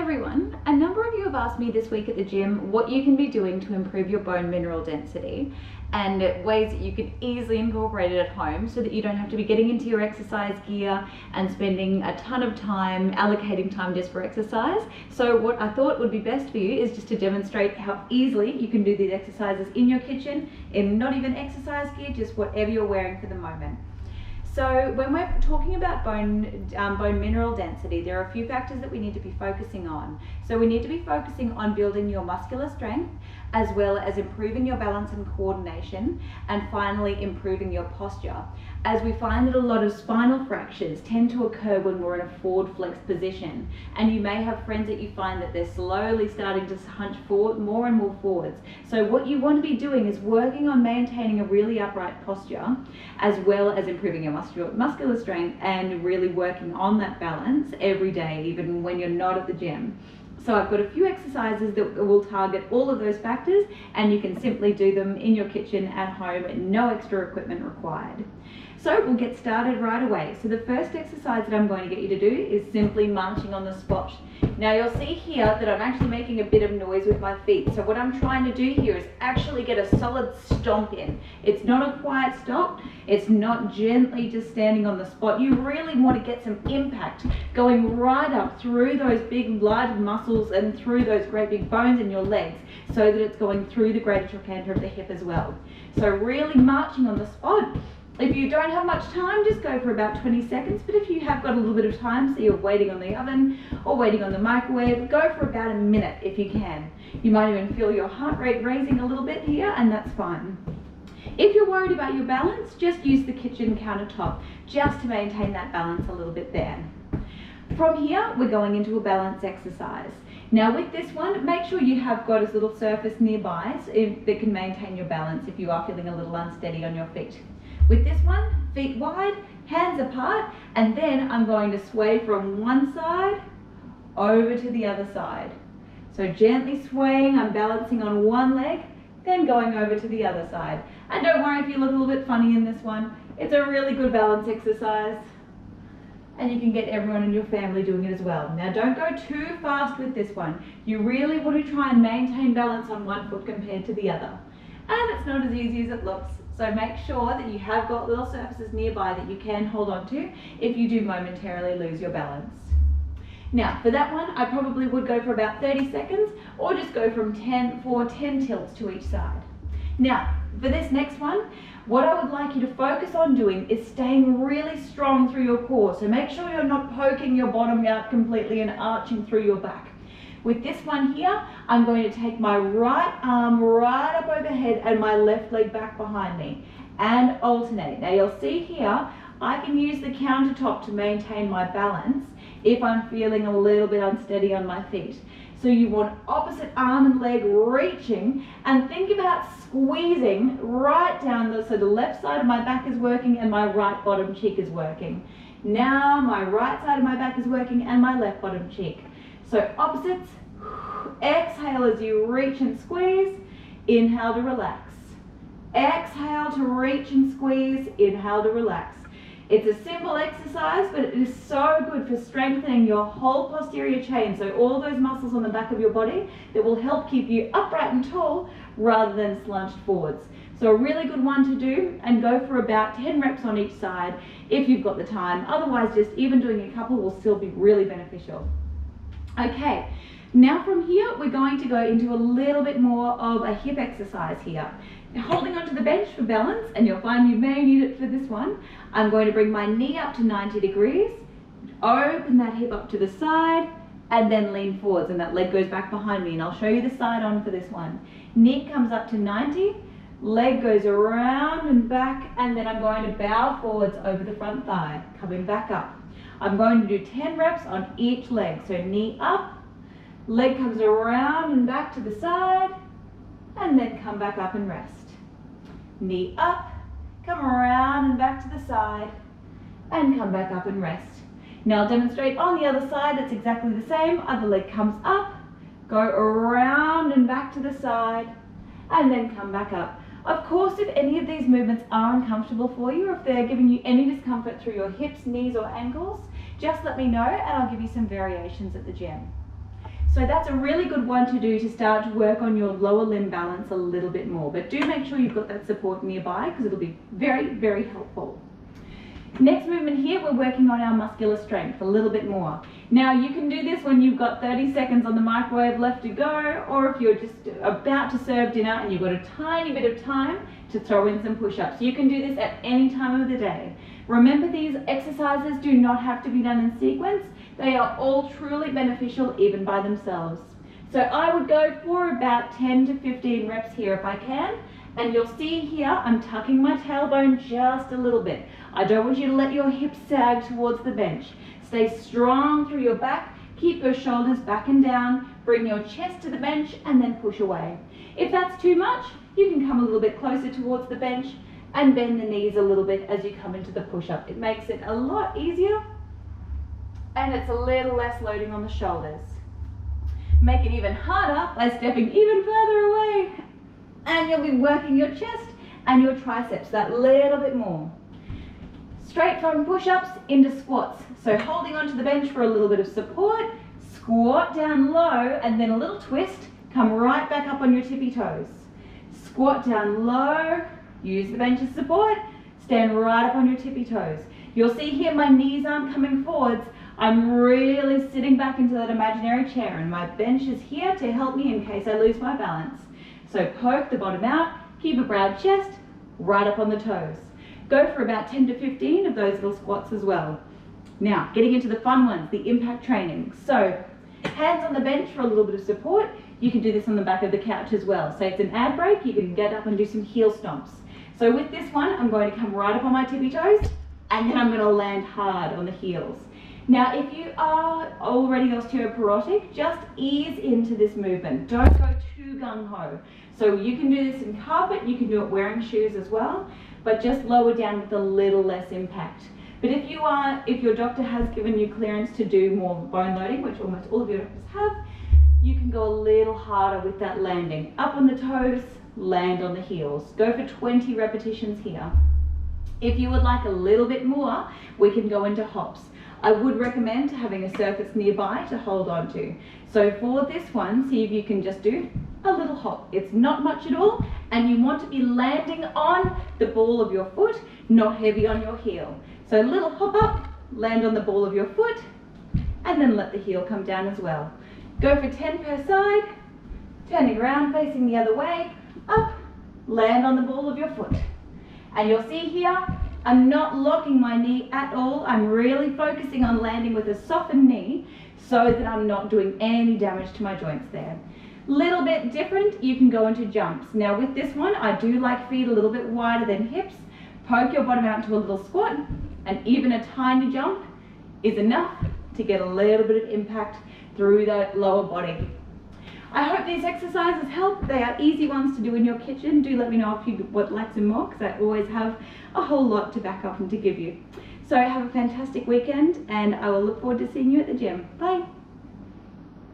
everyone, a number of you have asked me this week at the gym what you can be doing to improve your bone mineral density and ways that you can easily incorporate it at home so that you don't have to be getting into your exercise gear and spending a ton of time allocating time just for exercise. So what I thought would be best for you is just to demonstrate how easily you can do these exercises in your kitchen in not even exercise gear, just whatever you're wearing for the moment. So when we're talking about bone mineral density, there are a few factors that we need to be focusing on. So we need to be focusing on building your muscular strength, as well as improving your balance and coordination, and finally improving your posture. As we find that a lot of spinal fractures tend to occur when we're in a forward flex position, and you may have friends that you find that they're slowly starting to hunch forward, more and more forwards. So what you want to be doing is working on maintaining a really upright posture, as well as improving your muscular strength and really working on that balance every day, even when you're not at the gym. So I've got a few exercises that will target all of those factors, and you can simply do them in your kitchen at home, no extra equipment required. So we'll get started right away. So the first exercise that I'm going to get you to do is simply marching on the spot. Now you'll see here that I'm actually making a bit of noise with my feet. So what I'm trying to do here is actually get a solid stomp in. It's not a quiet stomp. It's not gently just standing on the spot. You really want to get some impact going right up through those big large muscles and through those great big bones in your legs, so that it's going through the greater trochanter of the hip as well. So really marching on the spot. If you don't have much time, just go for about 20 seconds, but if you have got a little bit of time, so you're waiting on the oven or waiting on the microwave, go for about a minute if you can. You might even feel your heart rate raising a little bit here, and that's fine. If you're worried about your balance, just use the kitchen countertop just to maintain that balance a little bit there. From here, we're going into a balance exercise. Now with this one, make sure you have got a little surface nearby that can maintain your balance if you are feeling a little unsteady on your feet. With this one, feet wide, hands apart, and then I'm going to sway from one side over to the other side. So gently swaying, I'm balancing on one leg, then going over to the other side. And don't worry if you look a little bit funny in this one. It's a really good balance exercise, and you can get everyone in your family doing it as well. Now don't go too fast with this one. You really want to try and maintain balance on one foot compared to the other. And it's not as easy as it looks. So make sure that you have got little surfaces nearby that you can hold on to if you do momentarily lose your balance. Now for that one, I probably would go for about 30 seconds or just go from 10 tilts to each side. Now for this next one, what I would like you to focus on doing is staying really strong through your core. So make sure you're not poking your bottom out completely and arching through your back. With this one here, I'm going to take my right arm right up overhead and my left leg back behind me and alternate. Now you'll see here, I can use the countertop to maintain my balance if I'm feeling a little bit unsteady on my feet. So you want opposite arm and leg reaching, and think about squeezing right down, so the left side of my back is working and my right bottom cheek is working. Now my right side of my back is working and my left bottom cheek. So opposites, exhale as you reach and squeeze, inhale to relax. Exhale to reach and squeeze, inhale to relax. It's a simple exercise, but it is so good for strengthening your whole posterior chain, so all those muscles on the back of your body that will help keep you upright and tall rather than slouched forwards. So a really good one to do, and go for about 10 reps on each side if you've got the time. Otherwise, just even doing a couple will still be really beneficial. Okay, now from here we're going to go into a little bit more of a hip exercise here. Holding onto the bench for balance, and you'll find you may need it for this one, I'm going to bring my knee up to 90 degrees, open that hip up to the side, and then lean forwards, and that leg goes back behind me, and I'll show you the side on for this one. Knee comes up to 90, leg goes around and back, and then I'm going to bow forwards over the front thigh, coming back up. I'm going to do 10 reps on each leg. So knee up, leg comes around and back to the side, and then come back up and rest. Knee up, come around and back to the side, and come back up and rest. Now I'll demonstrate on the other side, it's exactly the same. Other leg comes up, go around and back to the side, and then come back up. Of course, if any of these movements are uncomfortable for you, or if they're giving you any discomfort through your hips, knees, or ankles, just let me know and I'll give you some variations at the gym. So that's a really good one to do to start to work on your lower limb balance a little bit more. But do make sure you've got that support nearby because it'll be very, very helpful. Next movement here, we're working on our muscular strength a little bit more. Now you can do this when you've got 30 seconds on the microwave left to go, or if you're just about to serve dinner and you've got a tiny bit of time to throw in some push-ups. You can do this at any time of the day. Remember, these exercises do not have to be done in sequence. They are all truly beneficial even by themselves. So I would go for about 10 to 15 reps here if I can. And you'll see here, I'm tucking my tailbone just a little bit. I don't want you to let your hips sag towards the bench. Stay strong through your back, keep your shoulders back and down, bring your chest to the bench and then push away. If that's too much, you can come a little bit closer towards the bench and bend the knees a little bit as you come into the push-up. It makes it a lot easier and it's a little less loading on the shoulders. Make it even harder by stepping even further away. And you'll be working your chest and your triceps that little bit more. Straight from push-ups into squats. So holding onto the bench for a little bit of support, squat down low and then a little twist, come right back up on your tippy toes. Squat down low, use the bench as support, stand right up on your tippy toes. You'll see here my knees aren't coming forwards. I'm really sitting back into that imaginary chair and my bench is here to help me in case I lose my balance. So poke the bottom out, keep a broad chest, right up on the toes. Go for about 10 to 15 of those little squats as well. Now, getting into the fun ones, the impact training. So, hands on the bench for a little bit of support. You can do this on the back of the couch as well. So it's an ad break, you can get up and do some heel stomps. So with this one, I'm going to come right up on my tippy toes, and then I'm going to land hard on the heels. Now, if you are already osteoporotic, just ease into this movement. Don't go too gung-ho. So you can do this in carpet, you can do it wearing shoes as well, but just lower down with a little less impact. But if your doctor has given you clearance to do more bone loading, which almost all of your doctors have, you can go a little harder with that landing. Up on the toes, land on the heels. Go for 20 repetitions here. If you would like a little bit more, we can go into hops. I would recommend having a surface nearby to hold on to. So for this one, see if you can just do a little hop. It's not much at all, and you want to be landing on the ball of your foot, not heavy on your heel. So a little hop up, land on the ball of your foot, and then let the heel come down as well. Go for 10 per side, turning around, facing the other way, up, land on the ball of your foot. And you'll see here, I'm not locking my knee at all. I'm really focusing on landing with a softened knee so that I'm not doing any damage to my joints there. Little bit different, you can go into jumps. Now with this one, I do like feet a little bit wider than hips. Poke your bottom out into a little squat, and even a tiny jump is enough to get a little bit of impact through the lower body. I hope these exercises help. They are easy ones to do in your kitchen. Do let me know if you would like some more, because I always have a whole lot to back up and to give you. So have a fantastic weekend, and I will look forward to seeing you at the gym. Bye.